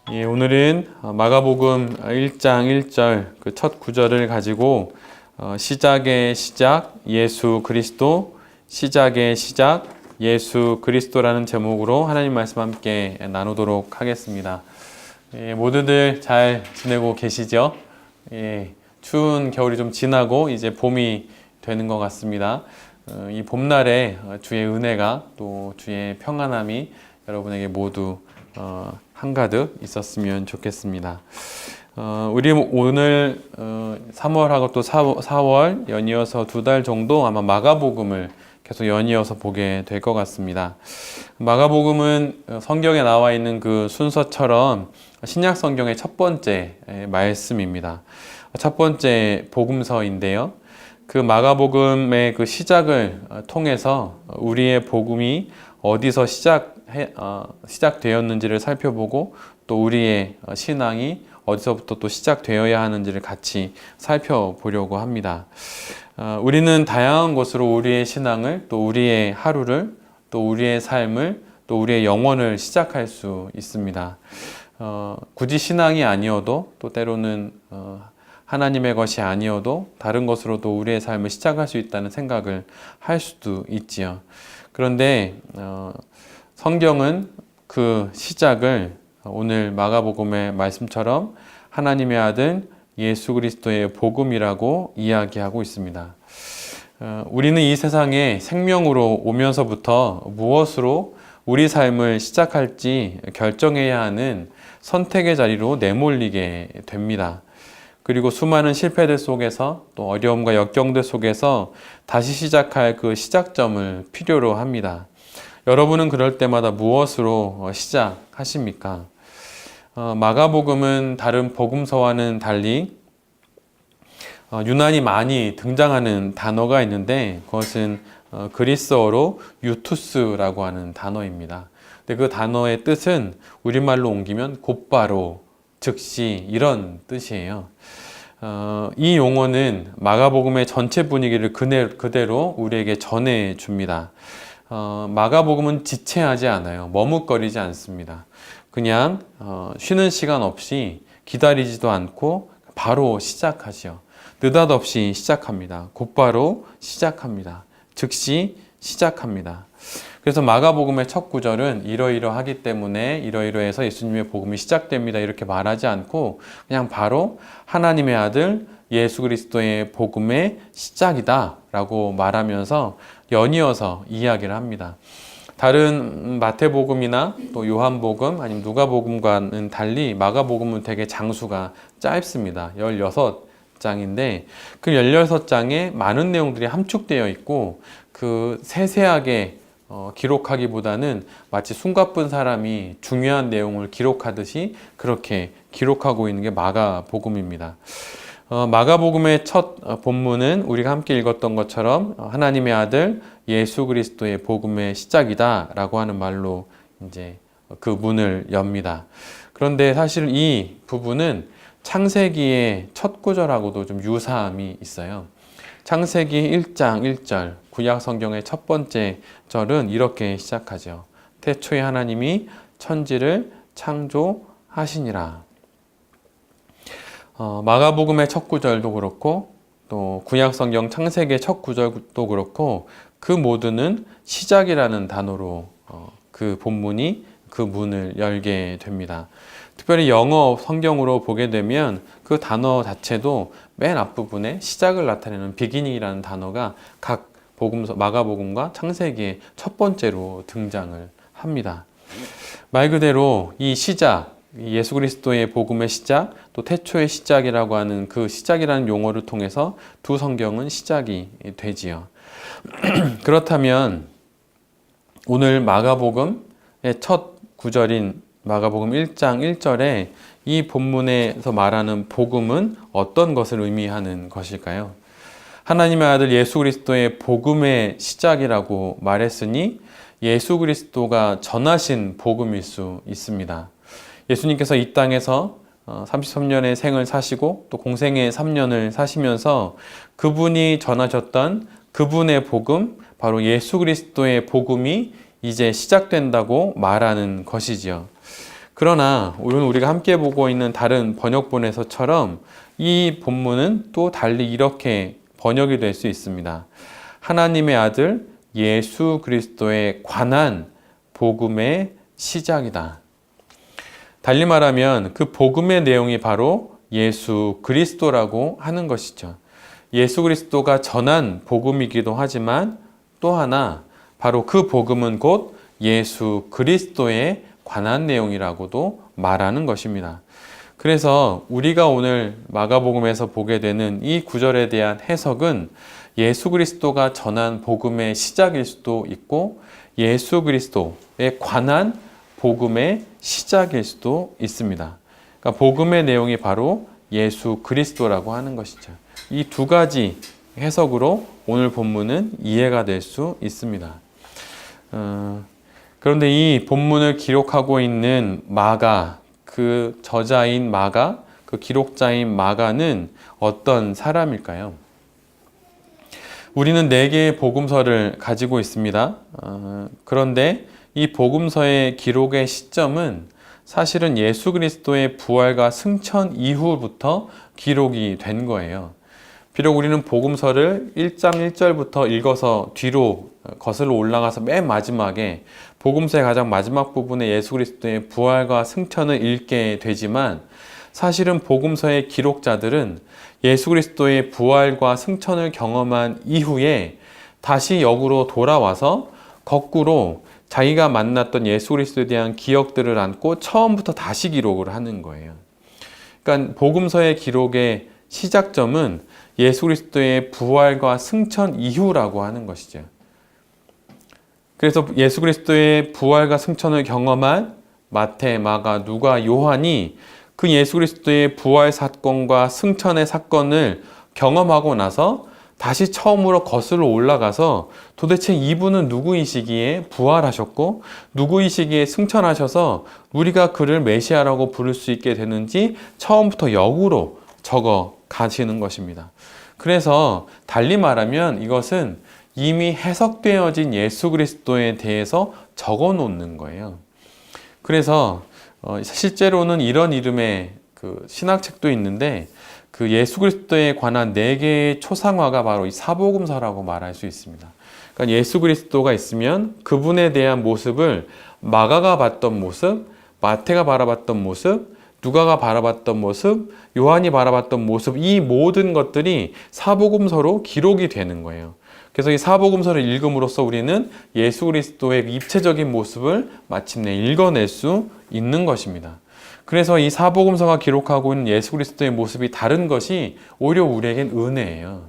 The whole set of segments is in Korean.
예, 오늘은 마가복음 1장 1절 그 첫 구절을 가지고 시작의 시작 예수 그리스도, 시작의 시작 예수 그리스도라는 제목으로 하나님 말씀 함께 나누도록 하겠습니다. 예, 모두들 잘 지내고 계시죠? 예, 추운 겨울이 좀 지나고 이제 봄이 되는 것 같습니다. 이 봄날에 주의 은혜가 또 주의 평안함이 여러분에게 모두 한가득 있었으면 좋겠습니다. 우리 오늘 3월하고 또 4월 연이어서 2달 정도 아마 마가복음을 계속 연이어서 보게 될 것 같습니다. 마가복음은 성경에 나와 있는 그 순서처럼 신약 성경의 첫 번째 말씀입니다. 첫 번째 복음서인데요. 그 마가복음의 그 시작을 통해서 우리의 복음이 어디서 시작되었는지를 살펴보고 또 우리의 신앙이 어디서부터 또 시작되어야 하는지를 같이 살펴보려고 합니다. 우리는 다양한 것으로 우리의 신앙을 또 우리의 하루를 또 우리의 삶을 또 우리의 영혼을 시작할 수 있습니다. 굳이 신앙이 아니어도 또 때로는 하나님의 것이 아니어도 다른 것으로도 우리의 삶을 시작할 수 있다는 생각을 할 수도 있지요. 그런데 성경은 그 시작을 오늘 마가복음의 말씀처럼 하나님의 아들 예수 그리스도의 복음이라고 이야기하고 있습니다. 우리는 이 세상에 생명으로 오면서부터 무엇으로 우리 삶을 시작할지 결정해야 하는 선택의 자리로 내몰리게 됩니다. 그리고 수많은 실패들 속에서 또 어려움과 역경들 속에서 다시 시작할 그 시작점을 필요로 합니다. 여러분은 그럴 때마다 무엇으로 시작하십니까? 마가복음은 다른 복음서와는 달리 유난히 많이 등장하는 단어가 있는데 그것은 그리스어로 유투스라고 하는 단어입니다. 근데 그 단어의 뜻은 우리말로 옮기면 곧바로, 즉시 이런 뜻이에요. 이 용어는 마가복음의 전체 분위기를 그대로 우리에게 전해줍니다. 마가복음은 지체하지 않아요. 머뭇거리지 않습니다. 그냥 쉬는 시간 없이 기다리지도 않고 바로 시작하죠. 느닷없이 시작합니다. 곧바로 시작합니다. 즉시 시작합니다. 그래서 마가복음의 첫 구절은 이러이러하기 때문에 이러이러해서 예수님의 복음이 시작됩니다. 이렇게 말하지 않고 그냥 바로 하나님의 아들 예수 그리스도의 복음의 시작이다 라고 말하면서 연이어서 이야기를 합니다. 다른 마태복음이나 또 요한복음 아니면 누가복음과는 달리 마가복음은 되게 장수가 짧습니다. 16장인데 그 16장에 많은 내용들이 함축되어 있고 그 세세하게 기록하기보다는 마치 숨가쁜 사람이 중요한 내용을 기록하듯이 그렇게 기록하고 있는 게 마가복음입니다. 마가복음의 첫 본문은 우리가 함께 읽었던 것처럼 하나님의 아들 예수 그리스도의 복음의 시작이다 라고 하는 말로 이제 그 문을 엽니다. 그런데 사실 이 부분은 창세기의 첫 구절하고도 좀 유사함이 있어요. 창세기 1장 1절 구약 성경의 첫 번째 절은 이렇게 시작하죠. 태초에 하나님이 천지를 창조하시니라. 마가복음의 첫 구절도 그렇고 또 구약 성경 창세기의 첫 구절도 그렇고 그 모두는 시작이라는 단어로 그 본문이 그 문을 열게 됩니다. 특별히 영어 성경으로 보게 되면 그 단어 자체도 맨 앞부분에 시작을 나타내는 beginning이라는 단어가 각 복음서 마가복음과 창세기의 첫 번째로 등장을 합니다. 말 그대로 이 시작, 예수 그리스도의 복음의 시작, 또 태초의 시작이라고 하는 그 시작이라는 용어를 통해서 두 성경은 시작이 되지요. 그렇다면 오늘 마가복음의 첫 구절인 마가복음 1장 1절에 이 본문에서 말하는 복음은 어떤 것을 의미하는 것일까요? 하나님의 아들 예수 그리스도의 복음의 시작이라고 말했으니 예수 그리스도가 전하신 복음일 수 있습니다. 예수님께서 이 땅에서 33년의 생을 사시고 또 공생의 3년을 사시면서 그분이 전하셨던 그분의 복음, 바로 예수 그리스도의 복음이 이제 시작된다고 말하는 것이지요. 그러나 오늘 우리가 함께 보고 있는 다른 번역본에서처럼 이 본문은 또 달리 이렇게 번역이 될 수 있습니다. 하나님의 아들 예수 그리스도에 관한 복음의 시작이다. 달리 말하면 그 복음의 내용이 바로 예수 그리스도라고 하는 것이죠. 예수 그리스도가 전한 복음이기도 하지만 또 하나 바로 그 복음은 곧 예수 그리스도에 관한 내용이라고도 말하는 것입니다. 그래서 우리가 오늘 마가복음에서 보게 되는 이 구절에 대한 해석은 예수 그리스도가 전한 복음의 시작일 수도 있고 예수 그리스도에 관한 복음의 시작일 수도 있습니다. 그러니까 복음의 내용이 바로 예수 그리스도라고 하는 것이죠. 이 두 가지 해석으로 오늘 본문은 이해가 될 수 있습니다. 그런데 이 본문을 기록하고 있는 마가, 그 저자인 마가, 그 기록자인 마가는 어떤 사람일까요? 우리는 4개의 복음서를 가지고 있습니다. 그런데 이 복음서의 기록의 시점은 사실은 예수 그리스도의 부활과 승천 이후부터 기록이 된 거예요. 비록 우리는 복음서를 1장 1절부터 읽어서 뒤로 거슬러 올라가서 맨 마지막에 복음서의 가장 마지막 부분에 예수 그리스도의 부활과 승천을 읽게 되지만 사실은 복음서의 기록자들은 예수 그리스도의 부활과 승천을 경험한 이후에 다시 역으로 돌아와서 거꾸로 자기가 만났던 예수 그리스도에 대한 기억들을 안고 처음부터 다시 기록을 하는 거예요. 그러니까 복음서의 기록의 시작점은 예수 그리스도의 부활과 승천 이후라고 하는 것이죠. 그래서 예수 그리스도의 부활과 승천을 경험한 마태, 마가, 누가, 요한이 그 예수 그리스도의 부활 사건과 승천의 사건을 경험하고 나서 다시 처음으로 거슬러 올라가서 도대체 이분은 누구이시기에 부활하셨고 누구이시기에 승천하셔서 우리가 그를 메시아라고 부를 수 있게 되는지 처음부터 역으로 적어 가시는 것입니다. 그래서 달리 말하면 이것은 이미 해석되어진 예수 그리스도에 대해서 적어 놓는 거예요. 그래서 실제로는 이런 이름의 그 신학책도 있는데 그 예수 그리스도에 관한 4개의 초상화가 바로 이 사복음서라고 말할 수 있습니다. 그러니까 예수 그리스도가 있으면 그분에 대한 모습을 마가가 봤던 모습, 마태가 바라봤던 모습, 누가가 바라봤던 모습, 요한이 바라봤던 모습, 이 모든 것들이 사복음서로 기록이 되는 거예요. 그래서 이 사복음서를 읽음으로써 우리는 예수 그리스도의 입체적인 모습을 마침내 읽어낼 수 있는 것입니다. 그래서 이 사복음서가 기록하고 있는 예수 그리스도의 모습이 다른 것이 오히려 우리에겐 은혜예요.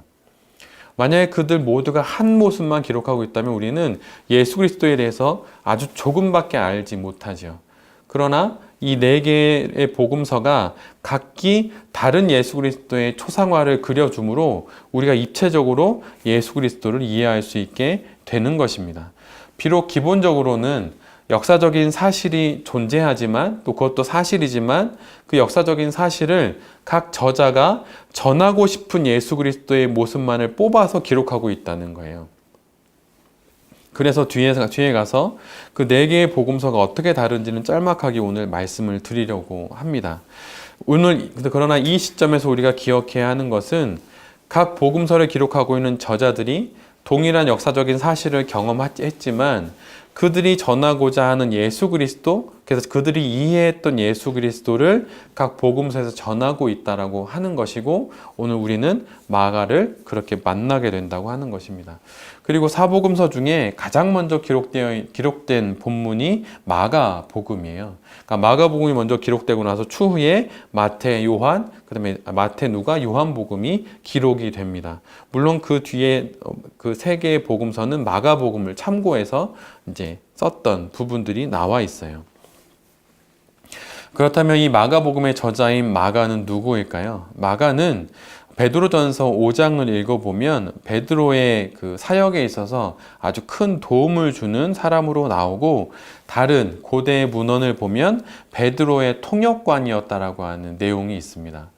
만약에 그들 모두가 한 모습만 기록하고 있다면 우리는 예수 그리스도에 대해서 아주 조금밖에 알지 못하죠. 그러나 이 4개의 복음서가 각기 다른 예수 그리스도의 초상화를 그려주므로 우리가 입체적으로 예수 그리스도를 이해할 수 있게 되는 것입니다. 비록 기본적으로는 역사적인 사실이 존재하지만 또 그것도 사실이지만 그 역사적인 사실을 각 저자가 전하고 싶은 예수 그리스도의 모습만을 뽑아서 기록하고 있다는 거예요. 그래서 뒤에 가서 그 4개의 복음서가 어떻게 다른지는 짤막하게 오늘 말씀을 드리려고 합니다. 그러나 이 시점에서 우리가 기억해야 하는 것은 각 복음서를 기록하고 있는 저자들이 동일한 역사적인 사실을 경험했지만 그들이 전하고자 하는 예수 그리스도, 그래서 그들이 이해했던 예수 그리스도를 각 복음서에서 전하고 있다라고 하는 것이고 오늘 우리는 마가를 그렇게 만나게 된다고 하는 것입니다. 그리고 사복음서 중에 가장 먼저 기록된 본문이 마가복음이에요. 그러니까 마가복음이 먼저 기록되고 나서 추후에 마태, 요한, 그다음에 마태, 누가, 요한복음이 기록이 됩니다. 물론 그 뒤에 그 3개의 복음서는 마가복음을 참고해서 이제 썼던 부분들이 나와 있어요. 그렇다면 이 마가복음의 저자인 마가는 누구일까요? 마가는 베드로전서 5장을 읽어보면 베드로의 그 사역에 있어서 아주 큰 도움을 주는 사람으로 나오고 다른 고대의 문헌을 보면 베드로의 통역관이었다라고 하는 내용이 있습니다.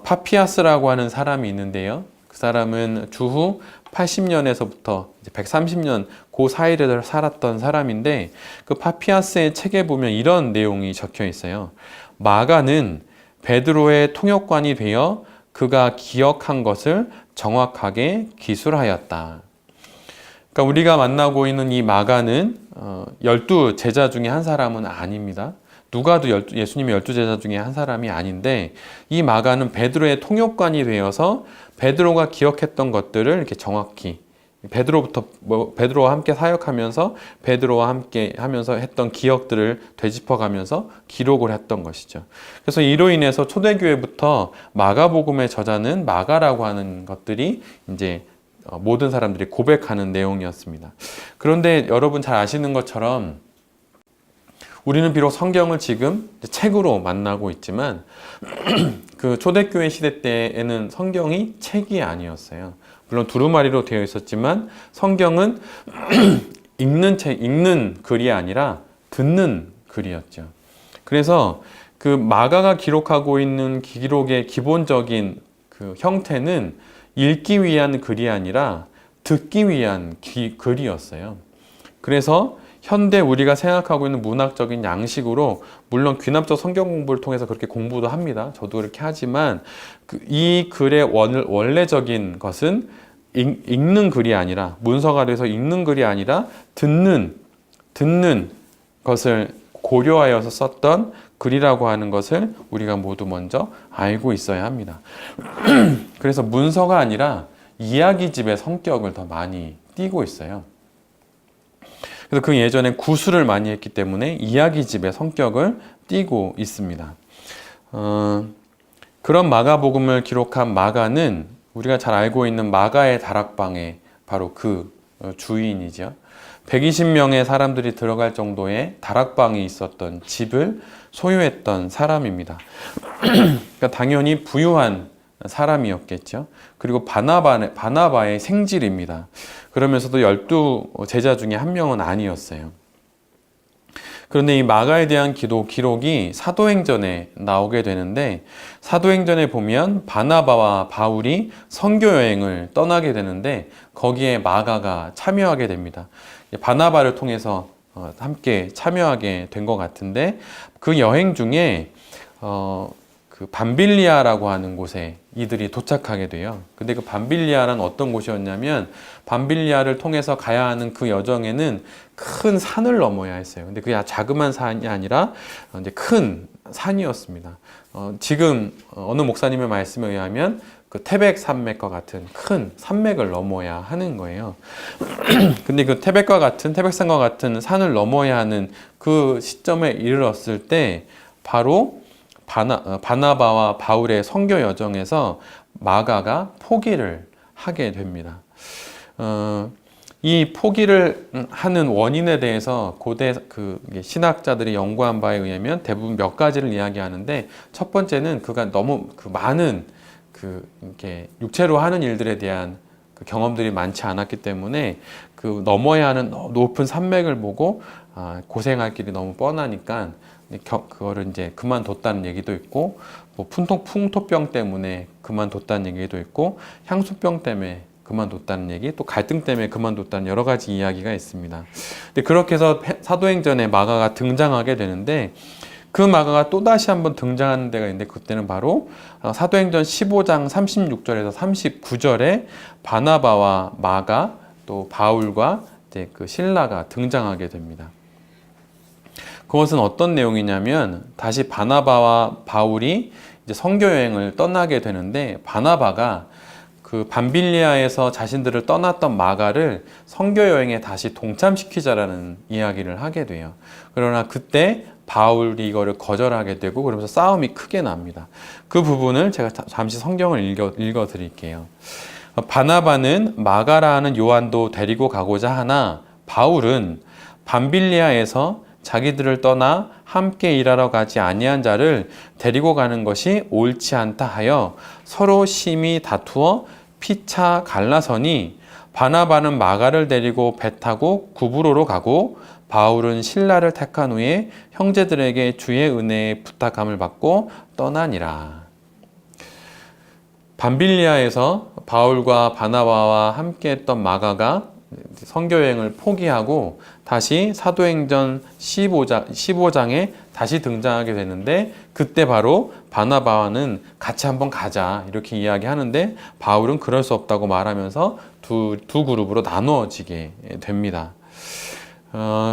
파피아스라고 하는 사람이 있는데요. 그 사람은 주후 80년에서부터 130년 그 사이를 살았던 사람인데 그 파피아스의 책에 보면 이런 내용이 적혀 있어요. 마가는 베드로의 통역관이 되어 그가 기억한 것을 정확하게 기술하였다. 그러니까 우리가 만나고 있는 이 마가는 12제자 중에 한 사람은 아닙니다. 누가도 예수님의 12제자 중에 한 사람이 아닌데 이 마가는 베드로의 통역관이 되어서 베드로가 기억했던 것들을 이렇게 정확히 베드로와 함께 사역하면서 베드로와 함께 하면서 했던 기억들을 되짚어가면서 기록을 했던 것이죠. 그래서 이로 인해서 초대교회부터 마가복음의 저자는 마가라고 하는 것들이 이제 모든 사람들이 고백하는 내용이었습니다. 그런데 여러분 잘 아시는 것처럼 우리는 비록 성경을 지금 책으로 만나고 있지만 그 초대교회 시대 때에는 성경이 책이 아니었어요. 물론 두루마리로 되어 있었지만 성경은 읽는 글이 아니라 듣는 글이었죠. 그래서 그 마가가 기록하고 있는 기록의 기본적인 그 형태는 읽기 위한 글이 아니라 듣기 위한 글이었어요. 그래서 현대 우리가 생각하고 있는 문학적인 양식으로 물론 귀납적 성경 공부를 통해서 그렇게 공부도 합니다. 저도 그렇게 하지만 이 글의 원래적인 것은 읽는 글이 아니라 문서가 돼서 읽는 글이 아니라 듣는 것을 고려하여서 썼던 글이라고 하는 것을 우리가 모두 먼저 알고 있어야 합니다. 그래서 문서가 아니라 이야기집의 성격을 더 많이 띠고 있어요. 그래서 그 예전에 구술을 많이 했기 때문에 이야기집의 성격을 띠고 있습니다. 그런 마가복음을 기록한 마가는 우리가 잘 알고 있는 마가의 다락방의 바로 그 주인이죠. 120명의 사람들이 들어갈 정도의 다락방이 있었던 집을 소유했던 사람입니다. 그러니까 당연히 부유한 사람이었겠죠. 그리고 바나바의 생질입니다. 그러면서도 12제자 중에 한 명은 아니었어요. 그런데 이 마가에 대한 기록이 사도행전에 나오게 되는데 사도행전에 보면 바나바와 바울이 선교 여행을 떠나게 되는데 거기에 마가가 참여하게 됩니다. 바나바를 통해서 함께 참여하게 된 것 같은데 그 여행 중에 그 밤빌리아라고 하는 곳에 이들이 도착하게 돼요. 근데 그 밤빌리아란 어떤 곳이었냐면 밤빌리아를 통해서 가야 하는 그 여정에는 큰 산을 넘어야 했어요. 근데 그게 자그마한 산이 아니라 이제 큰 산이었습니다. 지금 어느 목사님의 말씀에 의하면 그 태백 산맥과 같은 큰 산맥을 넘어야 하는 거예요. 근데 그 태백산과 같은 산을 넘어야 하는 그 시점에 이르렀을 때 바로 바나바와 바울의 선교 여정에서 마가가 포기를 하게 됩니다. 이 포기를 하는 원인에 대해서 고대 신학자들이 연구한 바에 의하면 대부분 몇 가지를 이야기하는데 첫 번째는 그가 너무 많은 이렇게 육체로 하는 일들에 대한 경험들이 많지 않았기 때문에 그 넘어야 하는 높은 산맥을 보고 고생할 길이 너무 뻔하니까 그거를 이제 그만뒀다는 얘기도 있고 뭐 풍토병 때문에 그만뒀다는 얘기도 있고 향수병 때문에 그만뒀다는 얘기, 또 갈등 때문에 그만뒀다는 여러 가지 이야기가 있습니다. 근데 그렇게 해서 사도행전에 마가가 등장하게 되는데 그 마가가 또 다시 한번 등장하는 데가 있는데 그때는 바로 사도행전 15장 36절에서 39절에 바나바와 마가 또 바울과 이제 그 실라가 등장하게 됩니다. 그것은 어떤 내용이냐면 다시 바나바와 바울이 이제 선교 여행을 떠나게 되는데 바나바가 그 밤빌리아에서 자신들을 떠났던 마가를 선교 여행에 다시 동참시키자라는 이야기를 하게 돼요. 그러나 그때 바울이 이거를 거절하게 되고 그러면서 싸움이 크게 납니다. 그 부분을 제가 잠시 성경을 읽어 드릴게요. 바나바는 마가라는 요한도 데리고 가고자 하나 바울은 밤빌리아에서 자기들을 떠나 함께 일하러 가지 아니한 자를 데리고 가는 것이 옳지 않다 하여 서로 심히 다투어 피차 갈라서니 바나바는 마가를 데리고 배 타고 구브로로 가고 바울은 실라를 택한 후에 형제들에게 주의 은혜에 부탁함을 받고 떠나니라. 밤빌리아에서 바울과 바나바와 함께했던 마가가 선교여행을 포기하고 다시 사도행전 15장에 다시 등장하게 되는데, 그때 바로 바나바와는 같이 한번 가자 이렇게 이야기하는데, 바울은 그럴 수 없다고 말하면서 두 그룹으로 나누어지게 됩니다.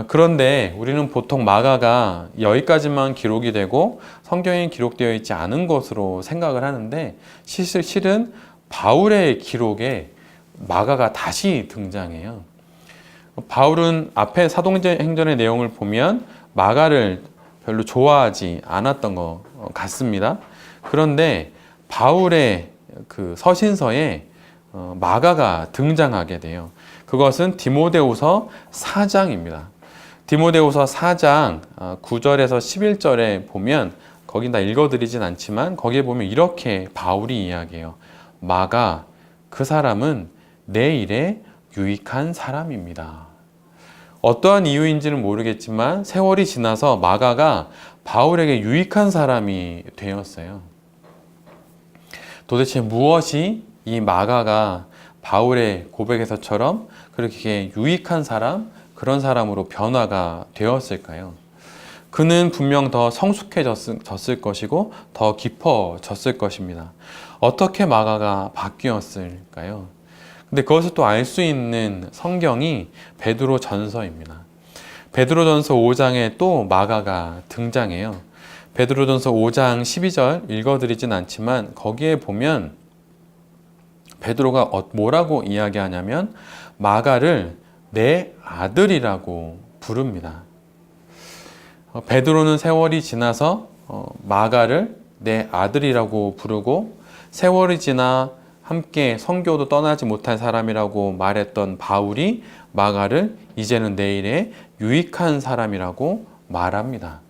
그런데 우리는 보통 마가가 여기까지만 기록이 되고 성경에 기록되어 있지 않은 것으로 생각을 하는데, 실은 바울의 기록에 마가가 다시 등장해요. 바울은 앞에 사도행전의 내용을 보면 마가를 별로 좋아하지 않았던 것 같습니다. 그런데 바울의 그 서신서에 마가가 등장하게 돼요. 그것은 디모데후서 4장입니다. 디모데후서 4장 9절에서 11절에 보면, 거긴 다 읽어드리진 않지만 거기에 보면 이렇게 바울이 이야기해요. 마가, 그 사람은 내 일에 유익한 사람입니다. 어떠한 이유인지는 모르겠지만 세월이 지나서 마가가 바울에게 유익한 사람이 되었어요. 도대체 무엇이 이 마가가 바울의 고백에서처럼 그렇게 유익한 사람, 그런 사람으로 변화가 되었을까요? 그는 분명 더 성숙해졌을 것이고 더 깊어졌을 것입니다. 어떻게 마가가 바뀌었을까요? 근데 그것을 또 알 수 있는 성경이 베드로 전서입니다. 베드로 전서 5장에 또 마가가 등장해요. 베드로 전서 5장 12절 읽어드리진 않지만 거기에 보면 베드로가 뭐라고 이야기하냐면 마가를 내 아들이라고 부릅니다. 베드로는 세월이 지나서 마가를 내 아들이라고 부르고, 세월이 지나 함께 선교도 떠나지 못한 사람이라고 말했던 바울이 마가를 이제는 내 일에 유익한 사람이라고 말합니다.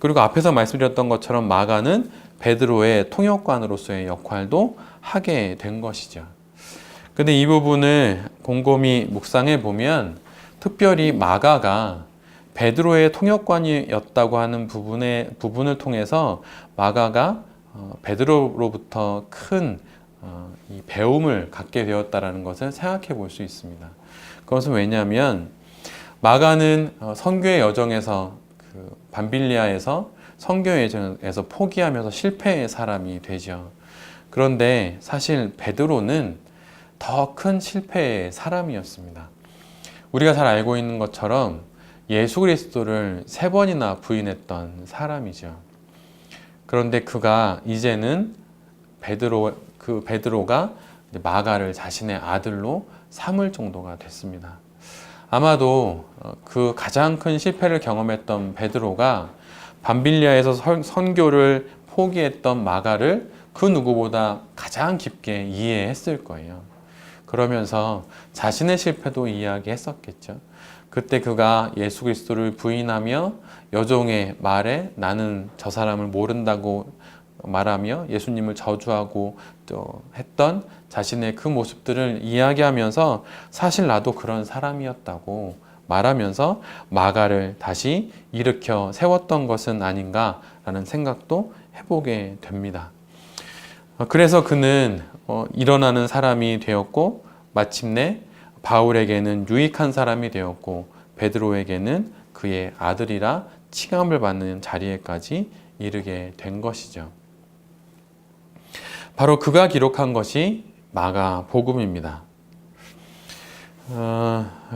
그리고 앞에서 말씀드렸던 것처럼 마가는 베드로의 통역관으로서의 역할도 하게 된 것이죠. 근데 이 부분을 곰곰이 묵상해 보면 특별히 마가가 베드로의 통역관이었다고 하는 부분을 통해서 마가가 베드로로부터 큰 이 배움을 갖게 되었다는 것을 생각해 볼 수 있습니다. 그것은 왜냐하면 마가는 선교의 여정에서 밤빌리아에서 선교의 여정에서 포기하면서 실패의 사람이 되죠. 그런데 사실 베드로는 더 큰 실패의 사람이었습니다. 우리가 잘 알고 있는 것처럼 예수 그리스도를 3번이나 부인했던 사람이죠. 그런데 그가 이제는 베드로가 마가를 자신의 아들로 삼을 정도가 됐습니다. 아마도 그 가장 큰 실패를 경험했던 베드로가 밤빌리아에서 선교를 포기했던 마가를 그 누구보다 가장 깊게 이해했을 거예요. 그러면서 자신의 실패도 이야기했었겠죠. 그때 그가 예수 그리스도를 부인하며 여종의 말에 나는 저 사람을 모른다고 말하며 예수님을 저주하고 또 했던 자신의 그 모습들을 이야기하면서 사실 나도 그런 사람이었다고 말하면서 마가를 다시 일으켜 세웠던 것은 아닌가라는 생각도 해보게 됩니다. 그래서 그는 일어나는 사람이 되었고, 마침내 바울에게는 유익한 사람이 되었고, 베드로에게는 그의 아들이라 칭함을 받는 자리에까지 이르게 된 것이죠. 바로 그가 기록한 것이 마가복음입니다.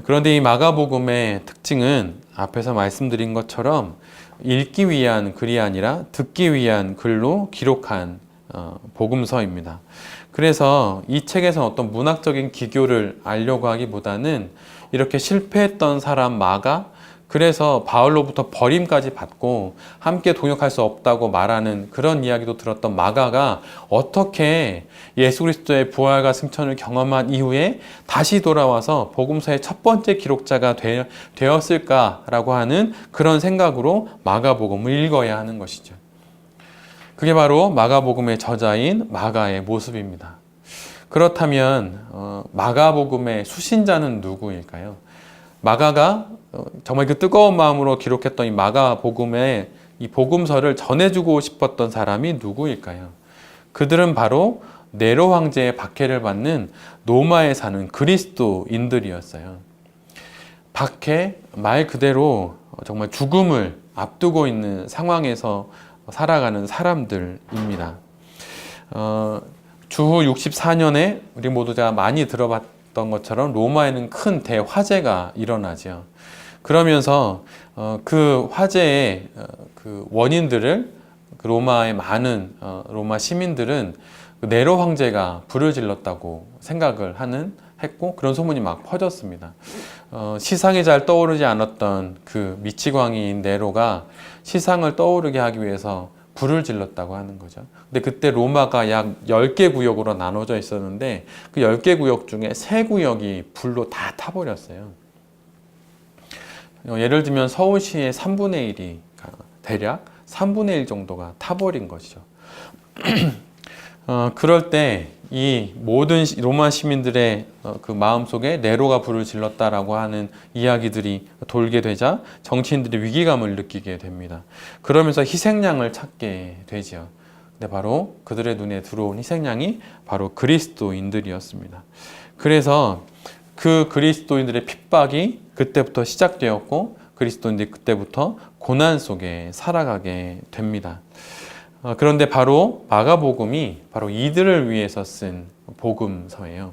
그런데 이 마가복음의 특징은 앞에서 말씀드린 것처럼 읽기 위한 글이 아니라 듣기 위한 글로 기록한 복음서입니다. 그래서 이 책에서 어떤 문학적인 기교를 알려고 하기보다는 이렇게 실패했던 사람 마가, 그래서 바울로부터 버림까지 받고 함께 동역할 수 없다고 말하는 그런 이야기도 들었던 마가가 어떻게 예수 그리스도의 부활과 승천을 경험한 이후에 다시 돌아와서 복음서의 첫 번째 기록자가 되었을까라고 하는 그런 생각으로 마가복음을 읽어야 하는 것이죠. 그게 바로 마가복음의 저자인 마가의 모습입니다. 그렇다면 마가복음의 수신자는 누구일까요? 마가가 정말 그 뜨거운 마음으로 기록했던 이 마가복음의 이 복음서를 전해주고 싶었던 사람이 누구일까요? 그들은 바로 네로 황제의 박해를 받는 로마에 사는 그리스도인들이었어요. 박해, 말 그대로 정말 죽음을 앞두고 있는 상황에서 살아가는 사람들입니다. 주후 64년에 우리 모두 다 많이 들어봤던 것처럼 로마에는 큰 대화재가 일어나죠. 그러면서 그 화재의 그 원인들을 로마의 많은 로마 시민들은 네로 황제가 불을 질렀다고 생각을 했고 그런 소문이 막 퍼졌습니다. 시상이 잘 떠오르지 않았던 그 미치광이인 네로가 시상을 떠오르게 하기 위해서 불을 질렀다고 하는 거죠. 근데 그때 로마가 약 10개 구역으로 나눠져 있었는데 그 10개 구역 중에 3구역이 불로 다 타버렸어요. 예를 들면 서울시의 3분의 1이 대략 3분의 1 정도가 타버린 것이죠. 그럴 때 이 모든 로마 시민들의 그 마음속에 네로가 불을 질렀다라고 하는 이야기들이 돌게 되자 정치인들이 위기감을 느끼게 됩니다. 그러면서 희생양을 찾게 되죠. 근데 바로 그들의 눈에 들어온 희생양이 바로 그리스도인들이었습니다. 그래서 그 그리스도인들의 핍박이 그때부터 시작되었고 그리스도인들이 그때부터 고난 속에 살아가게 됩니다. 그런데 바로 마가복음이 바로 이들을 위해서 쓴 복음서예요.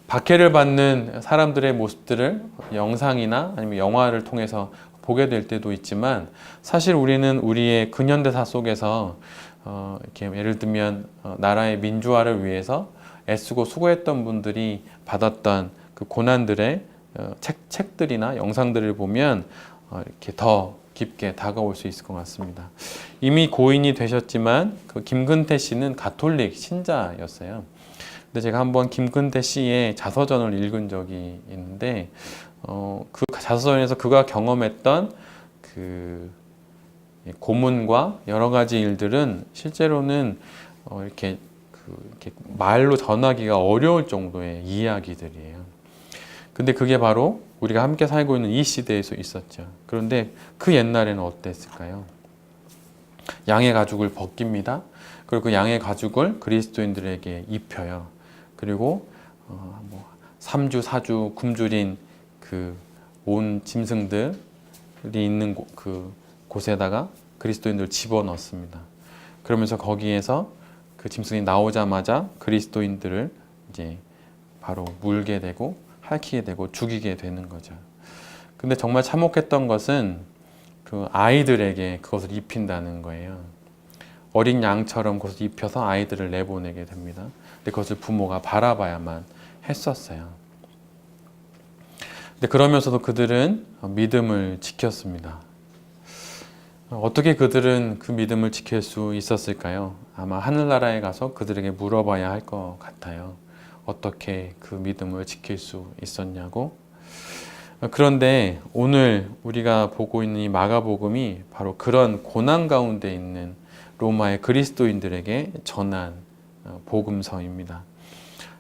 박해를 받는 사람들의 모습들을 영상이나 아니면 영화를 통해서 보게 될 때도 있지만 사실 우리는 우리의 근현대사 속에서 이렇게 예를 들면 나라의 민주화를 위해서 애쓰고 수고했던 분들이 받았던 그 고난들의 책들이나 영상들을 보면 이렇게 더 깊게 다가올 수 있을 것 같습니다. 이미 고인이 되셨지만 그 김근태 씨는 가톨릭 신자였어요. 근데 제가 한번 김근태 씨의 자서전을 읽은 적이 있는데 그 자서전에서 그가 경험했던 그 고문과 여러 가지 일들은 실제로는 이렇게 말로 전하기가 어려울 정도의 이야기들이에요. 근데 그게 바로 우리가 함께 살고 있는 이 시대에서 있었죠. 그런데 그 옛날에는 어땠을까요? 양의 가죽을 벗깁니다. 그리고 그 양의 가죽을 그리스도인들에게 입혀요. 그리고 3주, 4주 굶주린 그 온 짐승들이 있는 그 곳에다가 그리스도인들을 집어넣습니다. 그러면서 거기에서 그 짐승이 나오자마자 그리스도인들을 이제 바로 물게 되고 핥히게 되고 죽이게 되는 거죠. 근데 정말 참혹했던 것은 그 아이들에게 그것을 입힌다는 거예요. 어린 양처럼 그것을 입혀서 아이들을 내보내게 됩니다. 근데 그것을 부모가 바라봐야만 했었어요. 근데 그러면서도 그들은 믿음을 지켰습니다. 어떻게 그들은 그 믿음을 지킬 수 있었을까요? 아마 하늘나라에 가서 그들에게 물어봐야 할 것 같아요. 어떻게 그 믿음을 지킬 수 있었냐고. 그런데 오늘 우리가 보고 있는 이 마가복음이 바로 그런 고난 가운데 있는 로마의 그리스도인들에게 전한 복음서입니다.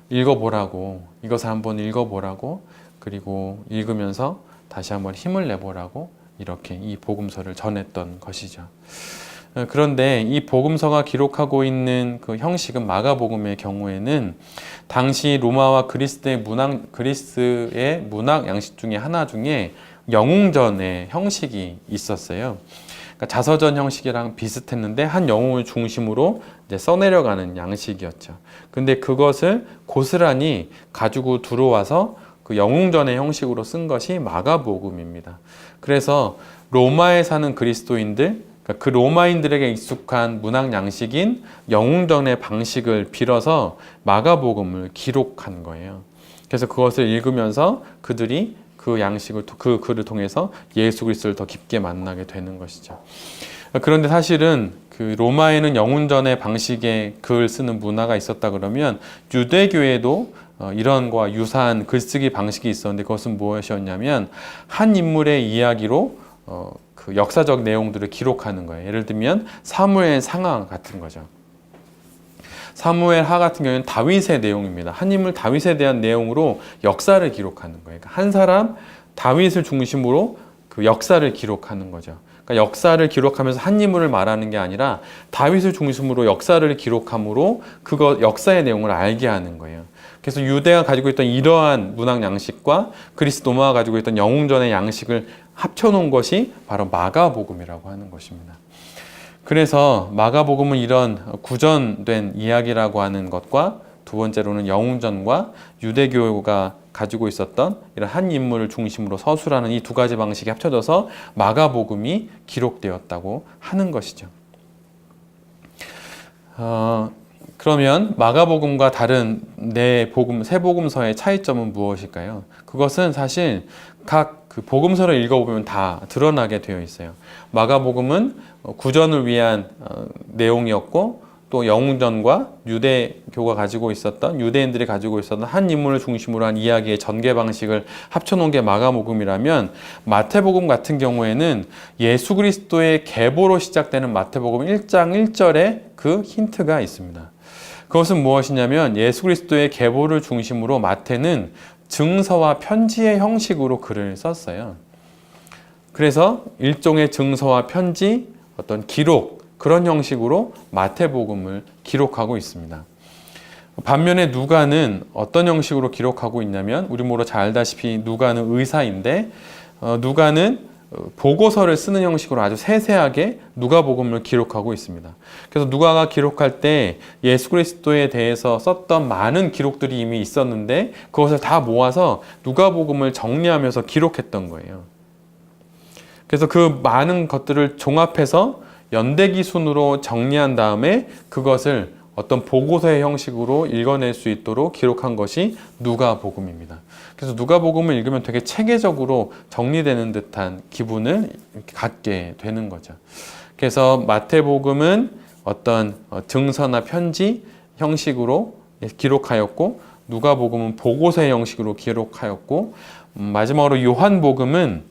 읽어보라고, 이것을 한번 읽어보라고, 그리고 읽으면서 다시 한번 힘을 내보라고 이렇게 이 복음서를 전했던 것이죠. 그런데 이 복음서가 기록하고 있는 그 형식은 마가복음의 경우에는 당시 로마와 그리스의 문학 양식 중에 하나 중에 영웅전의 형식이 있었어요. 그러니까 자서전 형식이랑 비슷했는데 한 영웅을 중심으로 이제 써내려가는 양식이었죠. 근데 그것을 고스란히 가지고 들어와서 그 영웅전의 형식으로 쓴 것이 마가복음입니다. 그래서 로마에 사는 그리스도인들, 그 로마인들에게 익숙한 문학 양식인 영웅전의 방식을 빌어서 마가복음을 기록한 거예요. 그래서 그것을 읽으면서 그들이 그 양식을 그 글을 통해서 예수 그리스도를 더 깊게 만나게 되는 것이죠. 그런데 사실은 그 로마에는 영웅전의 방식의 글 쓰는 문화가 있었다 그러면 유대교에도 이런 거와 유사한 글쓰기 방식이 있었는데 그것은 무엇이었냐면 한 인물의 이야기로 그 역사적 내용들을 기록하는 거예요. 예를 들면 사무엘 상하 같은 거죠. 사무엘 하 같은 경우는 다윗의 내용입니다. 한 인물 다윗에 대한 내용으로 역사를 기록하는 거예요. 그러니까 한 사람 다윗을 중심으로 그 역사를 기록하는 거죠. 그러니까 역사를 기록하면서 한 인물을 말하는 게 아니라 다윗을 중심으로 역사를 기록함으로 그거 역사의 내용을 알게 하는 거예요. 그래서 유대가 가지고 있던 이러한 문학 양식과 그리스 로마가 가지고 있던 영웅전의 양식을 합쳐놓은 것이 바로 마가복음이라고 하는 것입니다. 그래서 마가복음은 이런 구전된 이야기라고 하는 것과 두 번째로는 영웅전과 유대교가 가지고 있었던 이런 한 인물을 중심으로 서술하는 이 두 가지 방식이 합쳐져서 마가복음이 기록되었다고 하는 것이죠. 그러면 마가복음과 다른 세 복음서의 차이점은 무엇일까요? 그것은 사실 각 그 복음서를 읽어보면 다 드러나게 되어 있어요. 마가복음은 구전을 위한 내용이었고 또 영웅전과 유대교가 가지고 있었던 유대인들이 가지고 있었던 한 인물을 중심으로 한 이야기의 전개 방식을 합쳐놓은 게 마가복음이라면 마태복음 같은 경우에는 예수 그리스도의 계보로 시작되는 마태복음 1장 1절에 그 힌트가 있습니다. 그것은 무엇이냐면 예수 그리스도의 계보를 중심으로 마태는 증서와 편지의 형식으로 글을 썼어요. 그래서 일종의 증서와 편지, 어떤 기록, 그런 형식으로 마태복음을 기록하고 있습니다. 반면에 누가는 어떤 형식으로 기록하고 있냐면 우리 모두 잘 알다시피 누가는 의사인데 누가는 보고서를 쓰는 형식으로 아주 세세하게 누가복음을 기록하고 있습니다. 그래서 누가가 기록할 때 예수 그리스도에 대해서 썼던 많은 기록들이 이미 있었는데 그것을 다 모아서 누가복음을 정리하면서 기록했던 거예요. 그래서 그 많은 것들을 종합해서 연대기 순으로 정리한 다음에 그것을 어떤 보고서의 형식으로 읽어낼 수 있도록 기록한 것이 누가복음입니다. 그래서 누가복음을 읽으면 되게 체계적으로 정리되는 듯한 기분을 갖게 되는 거죠. 그래서 마태복음은 어떤 증서나 편지 형식으로 기록하였고 누가복음은 보고서의 형식으로 기록하였고 마지막으로 요한복음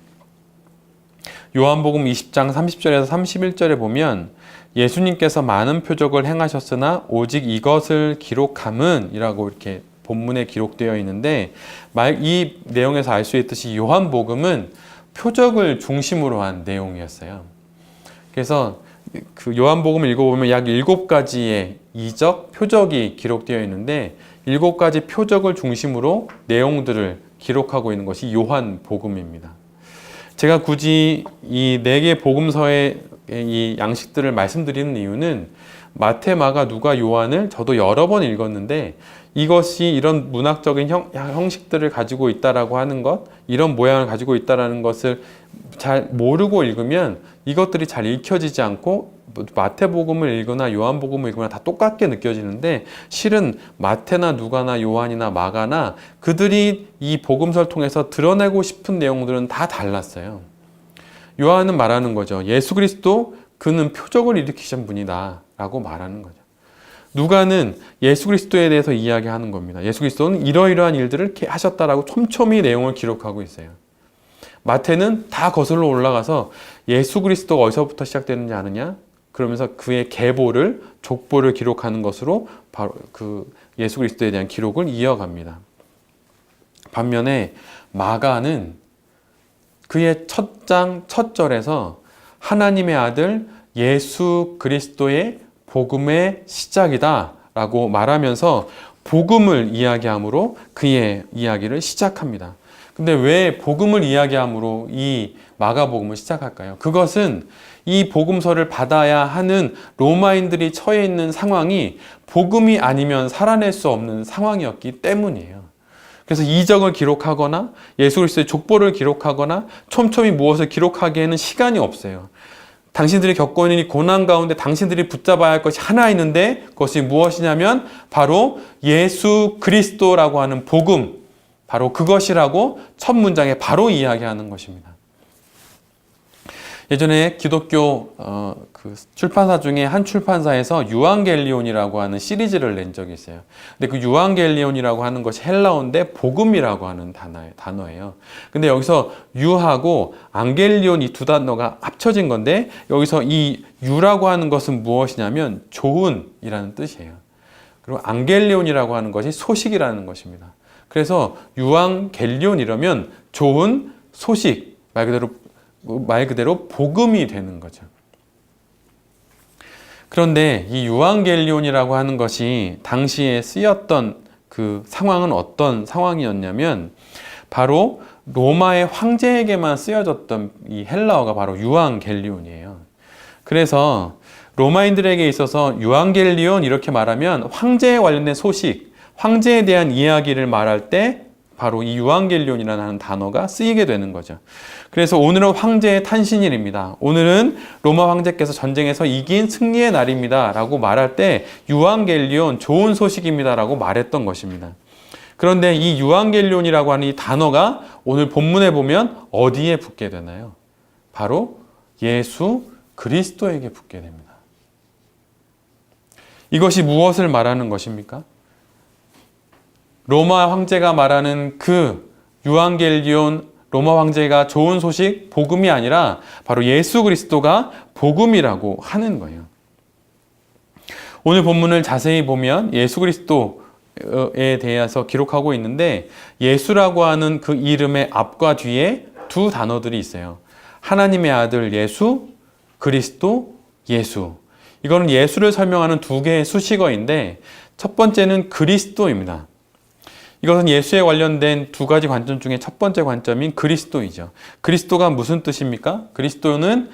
20장 30절에서 31절에 보면 예수님께서 많은 표적을 행하셨으나 오직 이것을 기록함은 이라고 이렇게 본문에 기록되어 있는데 이 내용에서 알 수 있듯이 요한복음은 표적을 중심으로 한 내용이었어요. 그래서 그 요한복음을 읽어보면 약 7가지의 이적, 표적이 기록되어 있는데 7가지 표적을 중심으로 내용들을 기록하고 있는 것이 요한복음입니다. 제가 굳이 이 4개 복음서의 이 양식들을 말씀드리는 이유는 마태, 마가, 누가, 요한을 저도 여러 번 읽었는데 이것이 이런 문학적인 형식들을 가지고 있다라고 하는 것, 이런 모양을 가지고 있다라는 것을 잘 모르고 읽으면 이것들이 잘 읽혀지지 않고 마태복음을 읽거나 요한복음을 읽거나 다 똑같게 느껴지는데 실은 마태나 누가나 요한이나 마가나 그들이 이 복음서를 통해서 드러내고 싶은 내용들은 다 달랐어요. 요한은 말하는 거죠. 예수 그리스도 그는 표적을 일으키신 분이다 라고 말하는 거죠. 누가는 예수 그리스도에 대해서 이야기하는 겁니다. 예수 그리스도는 이러이러한 일들을 하셨다라고 촘촘히 내용을 기록하고 있어요. 마태는 다 거슬러 올라가서 예수 그리스도가 어디서부터 시작되는지 아느냐? 그러면서 그의 계보를, 족보를 기록하는 것으로 바로 그 예수 그리스도에 대한 기록을 이어갑니다. 반면에 마가는 그의 첫 장, 첫 절에서 하나님의 아들 예수 그리스도의 복음의 시작이다 라고 말하면서 복음을 이야기함으로 그의 이야기를 시작합니다. 근데 왜 복음을 이야기함으로 이 마가복음을 시작할까요? 그것은 이 복음서를 받아야 하는 로마인들이 처해 있는 상황이 복음이 아니면 살아낼 수 없는 상황이었기 때문이에요. 그래서 이적을 기록하거나 예수 그리스도의 족보를 기록하거나 촘촘히 무엇을 기록하기에는 시간이 없어요. 당신들이 겪고 있는 이 고난 가운데 당신들이 붙잡아야 할 것이 하나 있는데 그것이 무엇이냐면 바로 예수 그리스도라고 하는 복음, 바로 그것이라고 첫 문장에 바로 이야기하는 것입니다. 예전에 기독교 그 출판사 중에 한 출판사에서 유앙겔리온이라고 하는 시리즈를 낸 적이 있어요. 근데 그 유앙겔리온이라고 하는 것이 헬라어인데 복음이라고 하는 단어예요. 근데 여기서 유하고 앙겔리온 이 두 단어가 합쳐진 건데 여기서 이 유라고 하는 것은 무엇이냐면 좋은이라는 뜻이에요. 그리고 앙겔리온이라고 하는 것이 소식이라는 것입니다. 그래서 유앙겔리온 이러면 좋은 소식, 말 그대로 말 그대로 복음이 되는 거죠. 그런데 이 유앙겔리온이라고 하는 것이 당시에 쓰였던 그 상황은 어떤 상황이었냐면 바로 로마의 황제에게만 쓰여졌던 이 헬라어가 바로 유앙겔리온이에요. 그래서 로마인들에게 있어서 유앙겔리온 이렇게 말하면 황제에 관련된 소식, 황제에 대한 이야기를 말할 때 바로 이 유앙겔리온이라는 단어가 쓰이게 되는 거죠. 그래서 오늘은 황제의 탄신일입니다. 오늘은 로마 황제께서 전쟁에서 이긴 승리의 날입니다. 라고 말할 때 유앙겔리온 좋은 소식입니다. 라고 말했던 것입니다. 그런데 이 유앙겔리온이라고 하는 이 단어가 오늘 본문에 보면 어디에 붙게 되나요? 바로 예수 그리스도에게 붙게 됩니다. 이것이 무엇을 말하는 것입니까? 로마 황제가 말하는 그 유앙겔리온, 로마 황제가 좋은 소식, 복음이 아니라 바로 예수 그리스도가 복음이라고 하는 거예요. 오늘 본문을 자세히 보면 예수 그리스도에 대해서 기록하고 있는데 예수라고 하는 그 이름의 앞과 뒤에 두 단어들이 있어요. 하나님의 아들 예수, 그리스도 예수. 이거는 예수를 설명하는 두 개의 수식어인데 첫 번째는 그리스도입니다. 이것은 예수에 관련된 두 가지 관점 중에 첫 번째 관점인 그리스도이죠. 그리스도가 무슨 뜻입니까? 그리스도는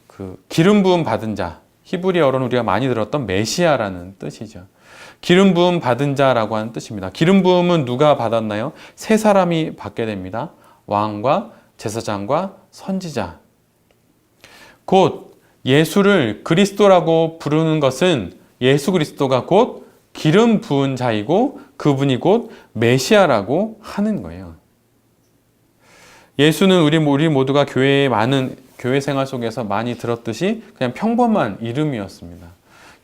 그 기름 부음 받은 자, 히브리어로는 우리가 많이 들었던 메시아라는 뜻이죠. 기름 부음 받은 자라고 하는 뜻입니다. 기름 부음은 누가 받았나요? 세 사람이 받게 됩니다. 왕과 제사장과 선지자. 곧 예수를 그리스도라고 부르는 것은 예수 그리스도가 곧 기름 부은 자이고 그분이 곧 메시아라고 하는 거예요. 예수는 우리 모두가 교회에 많은 교회 생활 속에서 많이 들었듯이 그냥 평범한 이름이었습니다.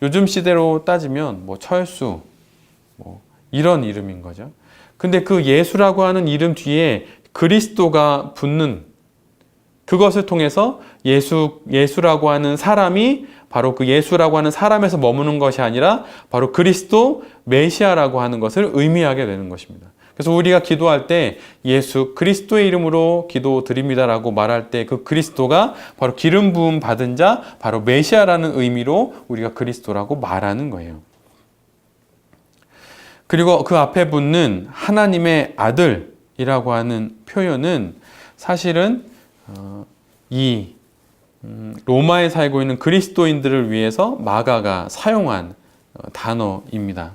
요즘 시대로 따지면 뭐 철수, 뭐 이런 이름인 거죠. 근데 그 예수라고 하는 이름 뒤에 그리스도가 붙는 그것을 통해서 예수라고 하는 사람이 바로 그 예수라고 하는 사람에서 머무는 것이 아니라 바로 그리스도 메시아라고 하는 것을 의미하게 되는 것입니다. 그래서 우리가 기도할 때 예수 그리스도의 이름으로 기도드립니다라고 말할 때 그 그리스도가 바로 기름 부음 받은 자, 바로 메시아라는 의미로 우리가 그리스도라고 말하는 거예요. 그리고 그 앞에 붙는 하나님의 아들이라고 하는 표현은 사실은 이 로마에 살고 있는 그리스도인들을 위해서 마가가 사용한 단어입니다.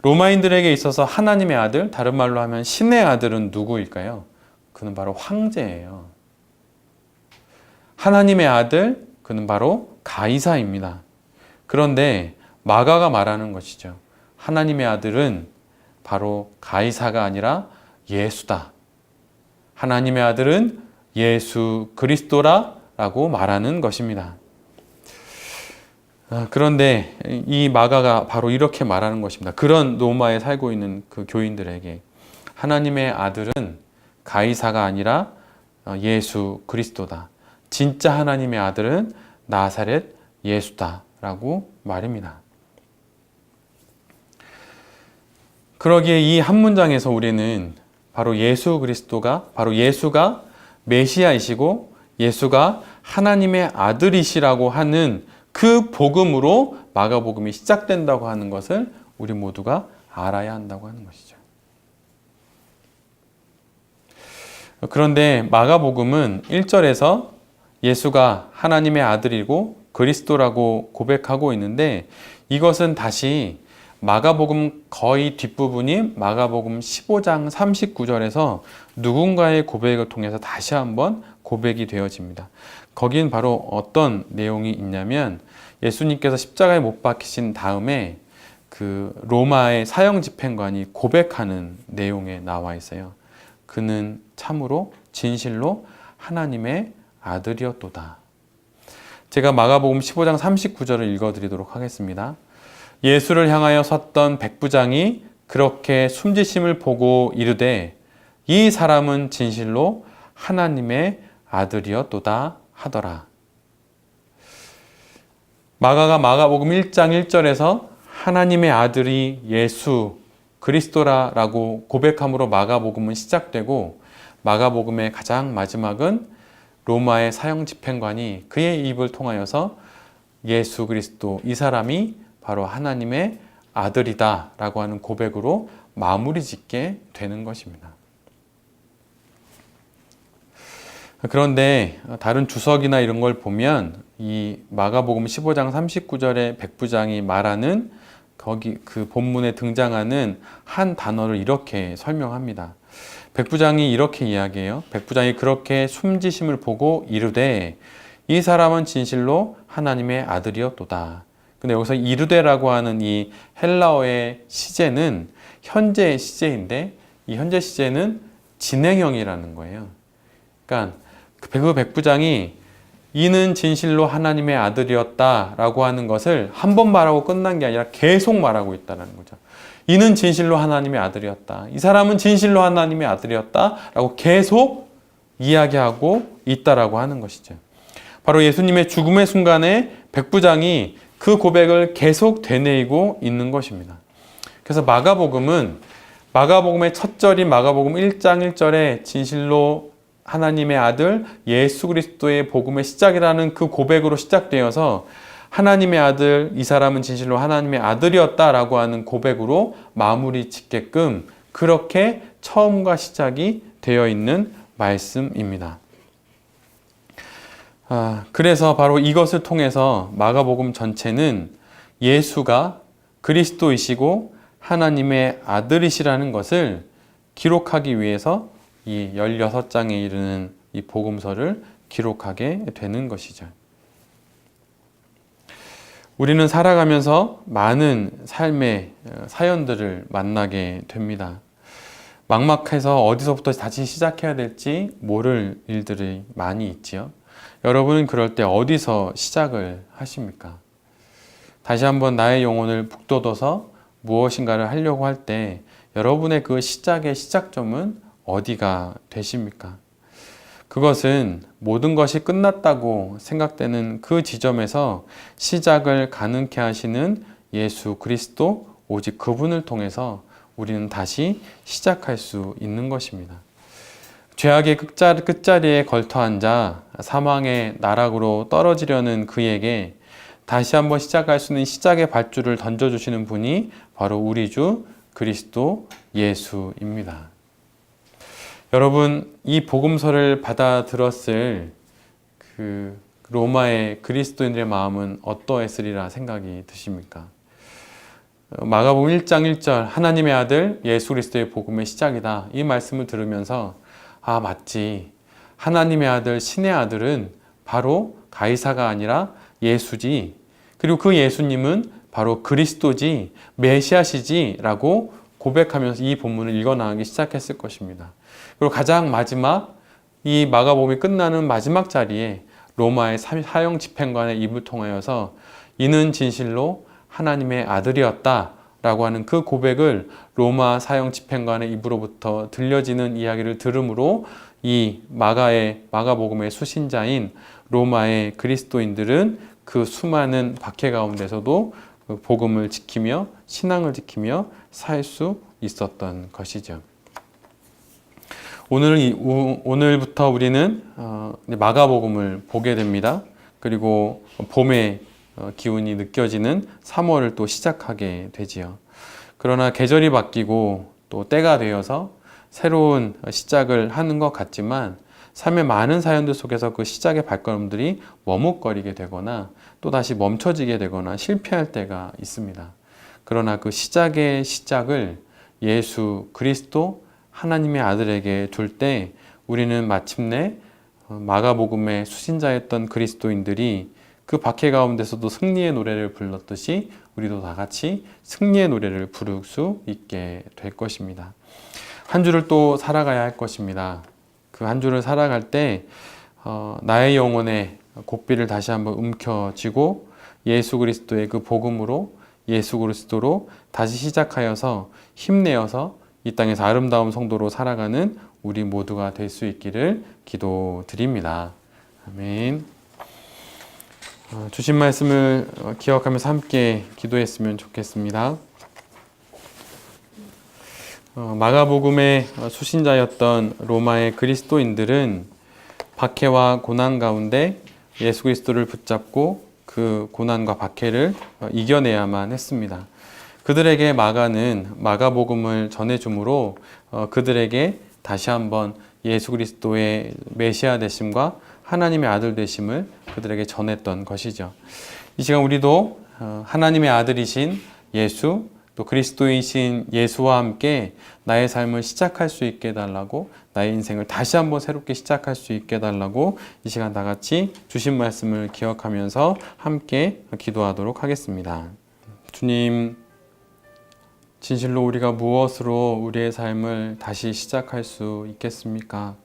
로마인들에게 있어서 하나님의 아들, 다른 말로 하면 신의 아들은 누구일까요? 그는 바로 황제예요. 하나님의 아들, 그는 바로 가이사입니다. 그런데 마가가 말하는 것이죠. 하나님의 아들은 바로 가이사가 아니라 예수다. 하나님의 아들은 예수 그리스도라고 말하는 것입니다. 그런데 이 마가가 바로 이렇게 말하는 것입니다. 그런 로마에 살고 있는 그 교인들에게 하나님의 아들은 가이사가 아니라 예수 그리스도다. 진짜 하나님의 아들은 나사렛 예수다라고 말입니다. 그러기에 이 한 문장에서 우리는 바로 예수 그리스도가 바로 예수가 메시아이시고 예수가 하나님의 아들이시라고 하는 그 복음으로 마가복음이 시작된다고 하는 것을 우리 모두가 알아야 한다고 하는 것이죠. 그런데 마가복음은 1절에서 예수가 하나님의 아들이고 그리스도라고 고백하고 있는데 이것은 다시 마가복음 거의 뒷부분이 마가복음 15장 39절에서 누군가의 고백을 통해서 다시 한번 고백이 되어집니다. 거긴 바로 어떤 내용이 있냐면 예수님께서 십자가에 못 박히신 다음에 그 로마의 사형 집행관이 고백하는 내용에 나와 있어요. 그는 참으로 진실로 하나님의 아들이었도다. 제가 마가복음 15장 39절을 읽어드리도록 하겠습니다. 예수를 향하여 섰던 백부장이 그렇게 숨지심을 보고 이르되 이 사람은 진실로 하나님의 아들이었도다 하더라. 마가가 마가복음 1장 1절에서 하나님의 아들이 예수 그리스도라라고 고백함으로 마가복음은 시작되고 마가복음의 가장 마지막은 로마의 사형 집행관이 그의 입을 통하여서 예수 그리스도, 이 사람이 바로 하나님의 아들이다 라고 하는 고백으로 마무리 짓게 되는 것입니다. 그런데 다른 주석이나 이런 걸 보면 이 마가복음 15장 39절에 백부장이 말하는 거기 그 본문에 등장하는 한 단어를 이렇게 설명합니다. 백부장이 이렇게 이야기해요. 백부장이 그렇게 숨지심을 보고 이르되 이 사람은 진실로 하나님의 아들이었도다. 근데 여기서 이르되라고 하는 이 헬라어의 시제는 현재 시제인데 이 현재 시제는 진행형이라는 거예요. 그러니까 그 백부장이 이는 진실로 하나님의 아들이었다라고 하는 것을 한 번 말하고 끝난 게 아니라 계속 말하고 있다는 거죠. 이는 진실로 하나님의 아들이었다. 이 사람은 진실로 하나님의 아들이었다라고 계속 이야기하고 있다라고 하는 것이죠. 바로 예수님의 죽음의 순간에 백부장이 그 고백을 계속 되뇌이고 있는 것입니다. 그래서 마가복음의 첫 절인 마가복음 1장 1절에 진실로 하나님의 아들 예수 그리스도의 복음의 시작이라는 그 고백으로 시작되어서 하나님의 아들, 이 사람은 진실로 하나님의 아들이었다라고 하는 고백으로 마무리 짓게끔 그렇게 처음과 시작이 되어 있는 말씀입니다. 그래서 바로 이것을 통해서 마가복음 전체는 예수가 그리스도이시고 하나님의 아들이시라는 것을 기록하기 위해서 이 16장에 이르는 이 복음서를 기록하게 되는 것이죠. 우리는 살아가면서 많은 삶의 사연들을 만나게 됩니다. 막막해서 어디서부터 다시 시작해야 될지 모를 일들이 많이 있지요. 여러분은 그럴 때 어디서 시작을 하십니까? 다시 한번 나의 영혼을 북돋워서 무엇인가를 하려고 할 때 여러분의 그 시작의 시작점은 어디가 되십니까? 그것은 모든 것이 끝났다고 생각되는 그 지점에서 시작을 가능케 하시는 예수 그리스도, 오직 그분을 통해서 우리는 다시 시작할 수 있는 것입니다. 죄악의 끝자리에 걸터 앉아 사망의 나락으로 떨어지려는 그에게 다시 한번 시작할 수 있는 시작의 밧줄을 던져주시는 분이 바로 우리 주 그리스도 예수입니다. 여러분, 이 복음서를 받아 들었을 그 로마의 그리스도인들의 마음은 어떠했으리라 생각이 드십니까? 마가복음 1장 1절 하나님의 아들 예수 그리스도의 복음의 시작이다. 이 말씀을 들으면서 맞지. 하나님의 아들, 신의 아들은 바로 가이사가 아니라 예수지. 그리고 그 예수님은 바로 그리스도지, 메시아시지 라고 고백하면서 이 본문을 읽어나가기 시작했을 것입니다. 그리고 가장 마지막 이 마가복음이 끝나는 마지막 자리에 로마의 사형 집행관의 입을 통하여서 이는 진실로 하나님의 아들이었다 라고 하는 그 고백을 로마 사형 집행관의 입으로부터 들려지는 이야기를 들으므로 이 마가복음의 수신자인 로마의 그리스도인들은 그 수많은 박해 가운데서도 복음을 지키며 신앙을 지키며 살 수 있었던 것이죠. 오늘부터 우리는 마가복음을 보게 됩니다. 그리고 봄의 기운이 느껴지는 3월을 또 시작하게 되지요. 그러나 계절이 바뀌고 또 때가 되어서 새로운 시작을 하는 것 같지만 삶의 많은 사연들 속에서 그 시작의 발걸음들이 머뭇거리게 되거나 또 다시 멈춰지게 되거나 실패할 때가 있습니다. 그러나 그 시작의 시작을 예수 그리스도 하나님의 아들에게 둘 때 우리는 마침내 마가복음의 수신자였던 그리스도인들이 그 박해 가운데서도 승리의 노래를 불렀듯이 우리도 다 같이 승리의 노래를 부를 수 있게 될 것입니다. 한 주를 또 살아가야 할 것입니다. 그 한 주를 살아갈 때 나의 영혼의 고삐를 다시 한번 움켜쥐고 예수 그리스도의 그 복음으로 예수 그리스도로 다시 시작하여서 힘내어서 이 땅에서 아름다운 성도로 살아가는 우리 모두가 될 수 있기를 기도드립니다. 아멘. 주신 말씀을 기억하면서 함께 기도했으면 좋겠습니다. 마가복음의 수신자였던 로마의 그리스도인들은 박해와 고난 가운데 예수 그리스도를 붙잡고 그 고난과 박해를 이겨내야만 했습니다. 그들에게 마가는 마가복음을 전해주므로 그들에게 다시 한번 예수 그리스도의 메시아 되심과 하나님의 아들 되심을 그들에게 전했던 것이죠. 이 시간 우리도 하나님의 아들이신 예수, 또 그리스도이신 예수와 함께 나의 삶을 시작할 수 있게 해달라고, 나의 인생을 다시 한번 새롭게 시작할 수 있게 해달라고 이 시간 다 같이 주신 말씀을 기억하면서 함께 기도하도록 하겠습니다. 주님, 진실로 우리가 무엇으로 우리의 삶을 다시 시작할 수 있겠습니까?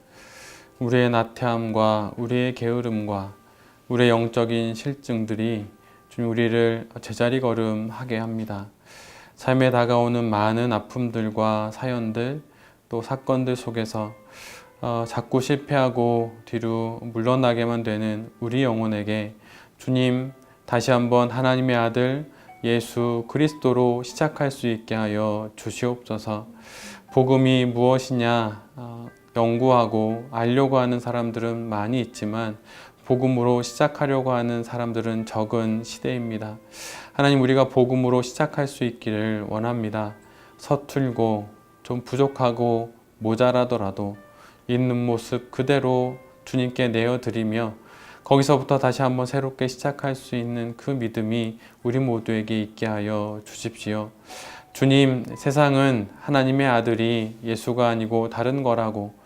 우리의 나태함과 우리의 게으름과 우리의 영적인 실증들이 주님 우리를 제자리 걸음하게 합니다. 삶에 다가오는 많은 아픔들과 사연들, 또 사건들 속에서 자꾸 실패하고 뒤로 물러나게만 되는 우리 영혼에게 주님 다시 한번 하나님의 아들 예수 그리스도로 시작할 수 있게 하여 주시옵소서. 복음이 무엇이냐 연구하고 알려고 하는 사람들은 많이 있지만 복음으로 시작하려고 하는 사람들은 적은 시대입니다. 하나님, 우리가 복음으로 시작할 수 있기를 원합니다. 서툴고 좀 부족하고 모자라더라도 있는 모습 그대로 주님께 내어드리며 거기서부터 다시 한번 새롭게 시작할 수 있는 그 믿음이 우리 모두에게 있게 하여 주십시오. 주님, 세상은 하나님의 아들이 예수가 아니고 다른 거라고,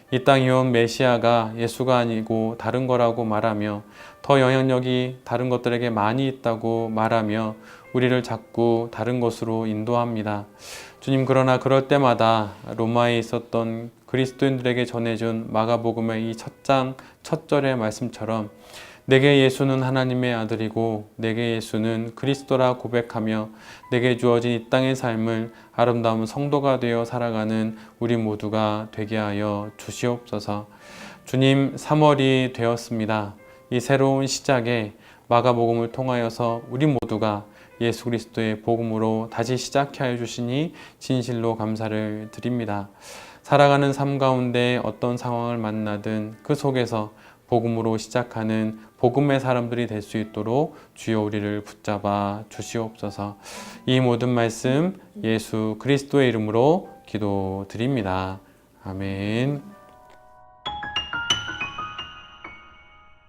이 땅에 온 메시아가 예수가 아니고 다른 거라고 말하며 더 영향력이 다른 것들에게 많이 있다고 말하며 우리를 자꾸 다른 것으로 인도합니다. 주님, 그러나 그럴 때마다 로마에 있었던 그리스도인들에게 전해준 마가복음의 이 첫 장 첫 절의 말씀처럼 내게 예수는 하나님의 아들이고 내게 예수는 그리스도라 고백하며 내게 주어진 이 땅의 삶을 아름다운 성도가 되어 살아가는 우리 모두가 되게 하여 주시옵소서. 주님, 3월이 되었습니다. 이 새로운 시작에 마가복음을 통하여서 우리 모두가 예수 그리스도의 복음으로 다시 시작해 하여 주시니 진실로 감사를 드립니다. 살아가는 삶 가운데 어떤 상황을 만나든 그 속에서 복음으로 시작하는 복음의 사람들이 될 수 있도록 주여 우리를 붙잡아 주시옵소서. 이 모든 말씀 예수 그리스도의 이름으로 기도드립니다. 아멘.